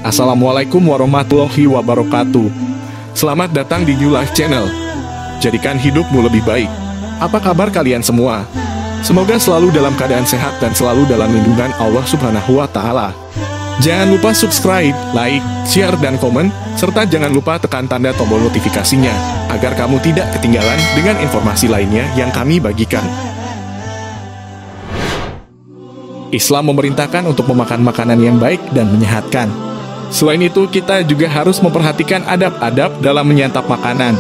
Assalamualaikum warahmatullahi wabarakatuh. Selamat datang di New Life Channel. Jadikan hidupmu lebih baik. Apa kabar kalian semua? Semoga selalu dalam keadaan sehat dan selalu dalam lindungan Allah Subhanahu wa Ta'ala. Jangan lupa subscribe, like, share, dan komen, serta jangan lupa tekan tanda tombol notifikasinya, agar kamu tidak ketinggalan dengan informasi lainnya yang kami bagikan. Islam memerintahkan untuk memakan makanan yang baik dan menyehatkan. Selain itu, kita juga harus memperhatikan adab-adab dalam menyantap makanan,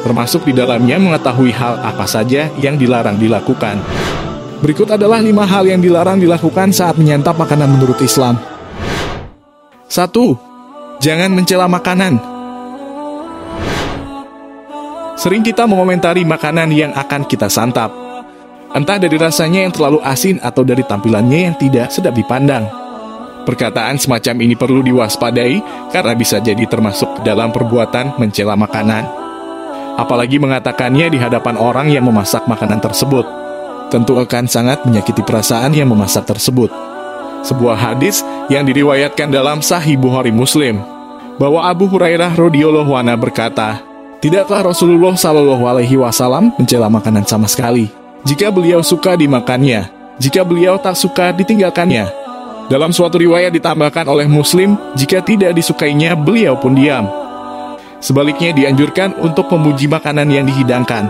termasuk di dalamnya mengetahui hal apa saja yang dilarang dilakukan. Berikut adalah 5 hal yang dilarang dilakukan saat menyantap makanan menurut Islam. 1. Jangan mencela makanan. Sering kita mengomentari makanan yang akan kita santap, entah dari rasanya yang terlalu asin atau dari tampilannya yang tidak sedap dipandang. Perkataan semacam ini perlu diwaspadai karena bisa jadi termasuk dalam perbuatan mencela makanan. Apalagi mengatakannya di hadapan orang yang memasak makanan tersebut. Tentu akan sangat menyakiti perasaan yang memasak tersebut. Sebuah hadis yang diriwayatkan dalam Sahih Bukhari Muslim, bahwa Abu Hurairah radhiyallahu anhu berkata, tidaklah Rasulullah Shallallahu Alaihi Wasallam mencela makanan sama sekali. Jika beliau suka dimakannya, jika beliau tak suka ditinggalkannya. Dalam suatu riwayat ditambahkan oleh Muslim, jika tidak disukainya, beliau pun diam. Sebaliknya dianjurkan untuk memuji makanan yang dihidangkan.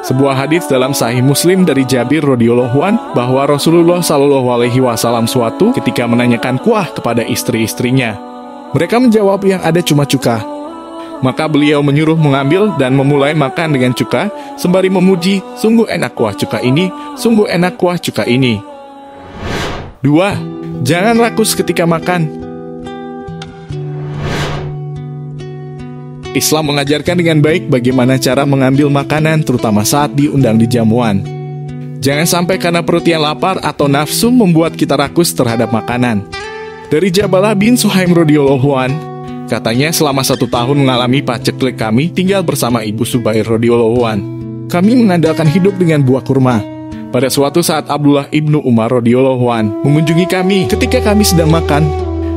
Sebuah hadis dalam Sahih Muslim dari Jabir radhiyallahu an bahwa Rasulullah Shallallahu Alaihi Wasallam suatu ketika menanyakan kuah kepada istri-istrinya. Mereka menjawab yang ada cuma cuka. Maka beliau menyuruh mengambil dan memulai makan dengan cuka, sembari memuji, sungguh enak kuah cuka ini, sungguh enak kuah cuka ini. 2. Jangan rakus ketika makan. Islam mengajarkan dengan baik bagaimana cara mengambil makanan, terutama saat diundang di jamuan. Jangan sampai karena perut yang lapar atau nafsu membuat kita rakus terhadap makanan. Dari Jabalah bin Suhaim radhiyallahu an, katanya selama 1 tahun mengalami paceklik kami tinggal bersama Ibu Subair radhiyallahu an. Kami mengandalkan hidup dengan buah kurma. Pada suatu saat Abdullah ibnu Umar radhiyallahu an mengunjungi kami ketika kami sedang makan.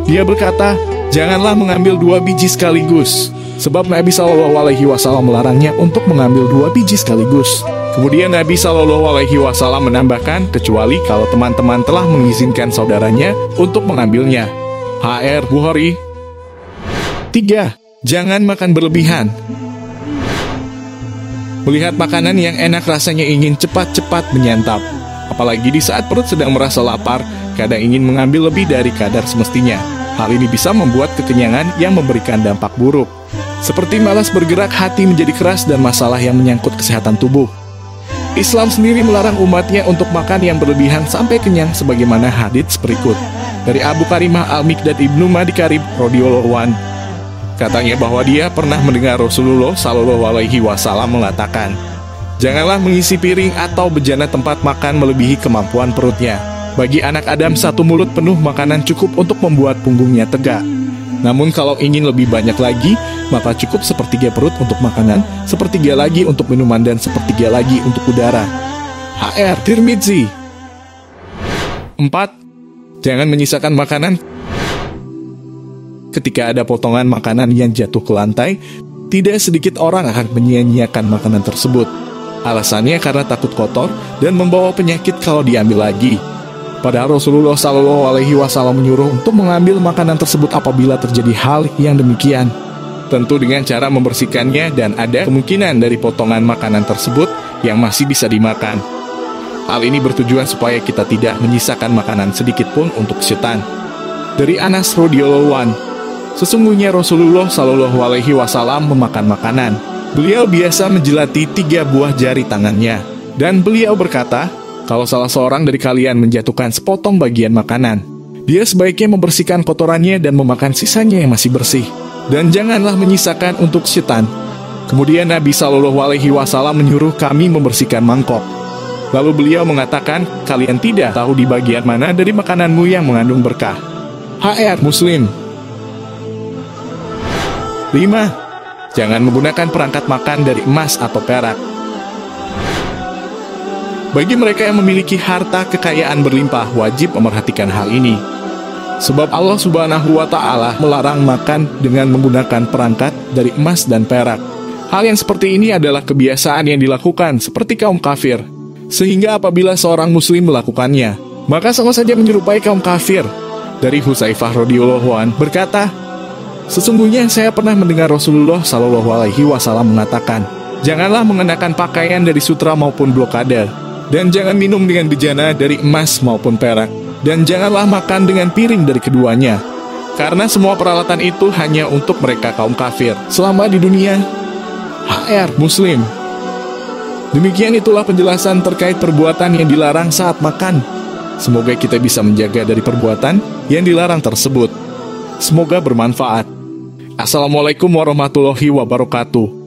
Dia berkata, janganlah mengambil 2 biji sekaligus, sebab Nabi Shallallahu Alaihi Wasallam melarangnya untuk mengambil 2 biji sekaligus. Kemudian Nabi Shallallahu Alaihi Wasallam menambahkan, kecuali kalau teman-teman telah mengizinkan saudaranya untuk mengambilnya. HR Bukhari. 3. Jangan makan berlebihan. Melihat makanan yang enak rasanya ingin cepat-cepat menyantap. Apalagi di saat perut sedang merasa lapar, kadang ingin mengambil lebih dari kadar semestinya. Hal ini bisa membuat kekenyangan yang memberikan dampak buruk. Seperti malas bergerak, hati menjadi keras, dan masalah yang menyangkut kesehatan tubuh. Islam sendiri melarang umatnya untuk makan yang berlebihan sampai kenyang sebagaimana hadits berikut. Dari Abu Karimah Al-Mikdad ibnu Madi Karib radhiyallahu an, katanya bahwa dia pernah mendengar Rasulullah Shallallahu Alaihi Wasallam mengatakan, janganlah mengisi piring atau bejana tempat makan melebihi kemampuan perutnya. Bagi anak Adam 1 mulut penuh makanan cukup untuk membuat punggungnya tegak. Namun kalau ingin lebih banyak lagi, maka cukup 1/3 perut untuk makanan, 1/3 lagi untuk minuman, dan 1/3 lagi untuk udara. HR Tirmidzi. 4. Jangan menyisakan makanan. Ketika ada potongan makanan yang jatuh ke lantai, tidak sedikit orang akan menyia-nyiakan makanan tersebut. Alasannya karena takut kotor dan membawa penyakit kalau diambil lagi. Padahal Rasulullah Shallallahu Alaihi Wasallam menyuruh untuk mengambil makanan tersebut apabila terjadi hal yang demikian. Tentu dengan cara membersihkannya, dan ada kemungkinan dari potongan makanan tersebut yang masih bisa dimakan. Hal ini bertujuan supaya kita tidak menyisakan makanan sedikit pun untuk setan. Dari Anas radhiyallahu an, sesungguhnya Rasulullah Shallallahu Alaihi Wasallam memakan makanan. Beliau biasa menjilati 3 buah jari tangannya, dan beliau berkata, kalau salah seorang dari kalian menjatuhkan sepotong bagian makanan, dia sebaiknya membersihkan kotorannya dan memakan sisanya yang masih bersih. Dan janganlah menyisakan untuk setan. Kemudian Nabi Shallallahu Alaihi Wasallam menyuruh kami membersihkan mangkok. Lalu beliau mengatakan, kalian tidak tahu di bagian mana dari makananmu yang mengandung berkah. HR Muslim. 5. Jangan menggunakan perangkat makan dari emas atau perak. Bagi mereka yang memiliki harta kekayaan berlimpah, wajib memperhatikan hal ini. Sebab Allah Subhanahu wa Ta'ala melarang makan dengan menggunakan perangkat dari emas dan perak. Hal yang seperti ini adalah kebiasaan yang dilakukan seperti kaum kafir. Sehingga apabila seorang muslim melakukannya, maka sama saja menyerupai kaum kafir. Dari Hudzaifah radhiyallahu anhu berkata, sesungguhnya saya pernah mendengar Rasulullah Shallallahu Alaihi Wasallam mengatakan, janganlah mengenakan pakaian dari sutra maupun blokade, dan jangan minum dengan bejana dari emas maupun perak, dan janganlah makan dengan piring dari keduanya, karena semua peralatan itu hanya untuk mereka kaum kafir selama di dunia. HR Muslim. Demikian itulah penjelasan terkait perbuatan yang dilarang saat makan. Semoga kita bisa menjaga dari perbuatan yang dilarang tersebut. Semoga bermanfaat. Assalamualaikum warahmatullahi wabarakatuh.